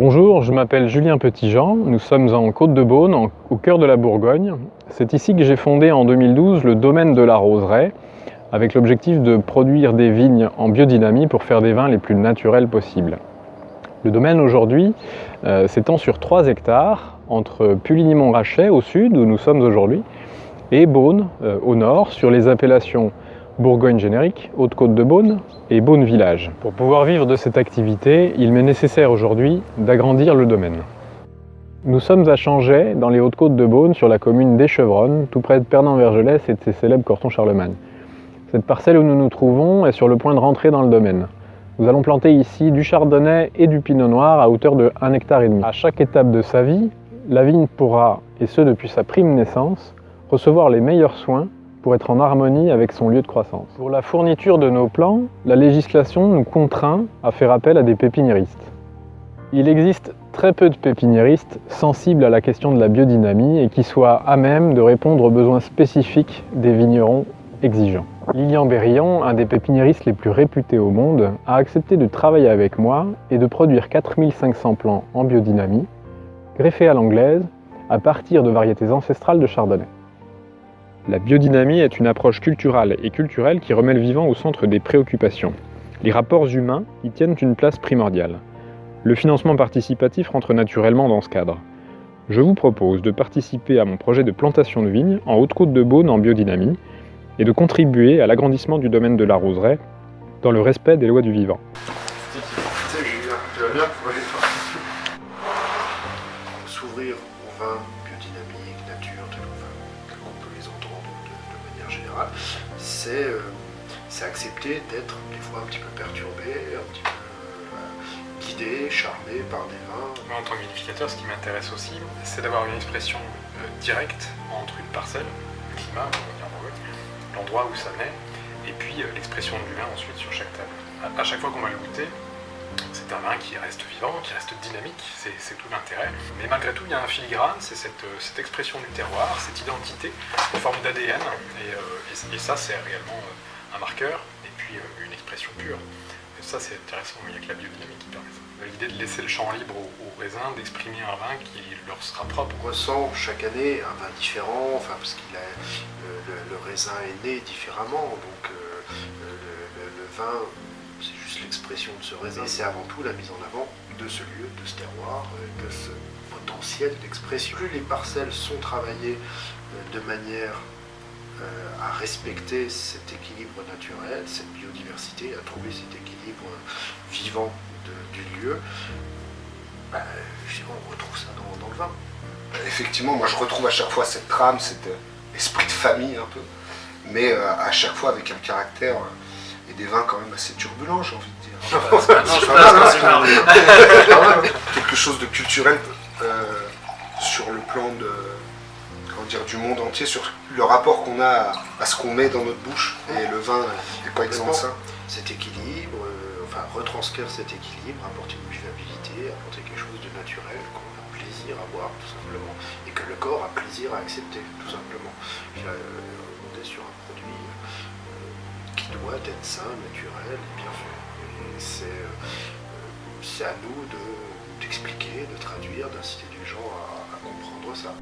Bonjour, je m'appelle Julien Petitjean, nous sommes en Côte-de-Beaune, au cœur de la Bourgogne. C'est ici que j'ai fondé en 2012 le domaine de la Roseraie, avec l'objectif de produire des vignes en biodynamie pour faire des vins les plus naturels possibles. Le domaine aujourd'hui s'étend sur 3 hectares, entre Puligny-Montrachet au sud, où nous sommes aujourd'hui, et Beaune au nord, sur les appellations Bourgogne générique, Haute-Côte-de-Beaune et Beaune village. Pour pouvoir vivre de cette activité, il m'est nécessaire aujourd'hui d'agrandir le domaine. Nous sommes à Changey, dans les Hautes-Côtes-de-Beaune, sur la commune d'Échevronne, tout près de Pernan-Vergelès et de ses célèbres Corton Charlemagne. Cette parcelle où nous nous trouvons est sur le point de rentrer dans le domaine. Nous allons planter ici du chardonnay et du pinot noir à hauteur de 1,5 hectare. À chaque étape de sa vie, la vigne pourra, et ce depuis sa prime naissance, recevoir les meilleurs soins pour être en harmonie avec son lieu de croissance. Pour la fourniture de nos plants, la législation nous contraint à faire appel à des pépiniéristes. Il existe très peu de pépiniéristes sensibles à la question de la biodynamie et qui soient à même de répondre aux besoins spécifiques des vignerons exigeants. Lilian Berillon, un des pépiniéristes les plus réputés au monde, a accepté de travailler avec moi et de produire 4500 plants en biodynamie, greffés à l'anglaise, à partir de variétés ancestrales de chardonnay. La biodynamie est une approche culturelle et culturelle qui remet le vivant au centre des préoccupations. Les rapports humains y tiennent une place primordiale. Le financement participatif rentre naturellement dans ce cadre. Je vous propose de participer à mon projet de plantation de vignes en Haute-Côte-de-Beaune en biodynamie et de contribuer à l'agrandissement du domaine de la Roseraie dans le respect des lois du vivant. Salut Julien, tu vas bien? Oui. S'ouvrir au vin biodynamique, nature, tel qu'on peut les entendre de manière générale, c'est accepter d'être des fois un petit peu perturbé, un petit peu guidé, charmé par des vins. Moi, en tant que vinificateur, ce qui m'intéresse aussi, c'est d'avoir une expression directe entre une parcelle, le climat, on va dire en Bourgogne, l'endroit où ça naît, et puis l'expression du vin ensuite sur chaque table. À chaque fois qu'on va le goûter, c'est un vin qui reste vivant, qui reste dynamique, c'est tout l'intérêt. Mais malgré tout, il y a un filigrane, c'est cette expression du terroir, cette identité, une forme d'ADN, et ça c'est réellement un marqueur, et puis une expression pure. Et ça c'est intéressant, il n'y a que la biodynamie qui permet ça. L'idée de laisser le champ libre aux raisins, d'exprimer un vin qui leur sera propre. On ressent chaque année un vin différent, parce que le raisin est né différemment, donc le vin, c'est juste l'expression de ce raisin. Et c'est avant tout la mise en avant de ce lieu, de ce terroir, de ce potentiel d'expression. Plus les parcelles sont travaillées de manière à respecter cet équilibre naturel, cette biodiversité, à trouver cet équilibre vivant du lieu, on retrouve ça dans le vin. Effectivement, moi je retrouve à chaque fois cette trame, cet esprit de famille un peu, mais à chaque fois avec un caractère et des vins quand même assez turbulents, j'ai envie de dire. Quelque chose de culturel sur le plan du monde entier, sur le rapport qu'on a à ce qu'on met dans notre bouche, et le vin n'est pas exempt de ça. Cet équilibre, retranscrire cet équilibre, apporter une vivabilité, apporter quelque chose de naturel qu'on a plaisir à boire tout simplement, et que le corps a plaisir à accepter tout simplement. On est sur un produit qui doit être sain, naturel et bien fait. Et c'est à nous d'expliquer, de traduire, d'inciter les gens à comprendre ça.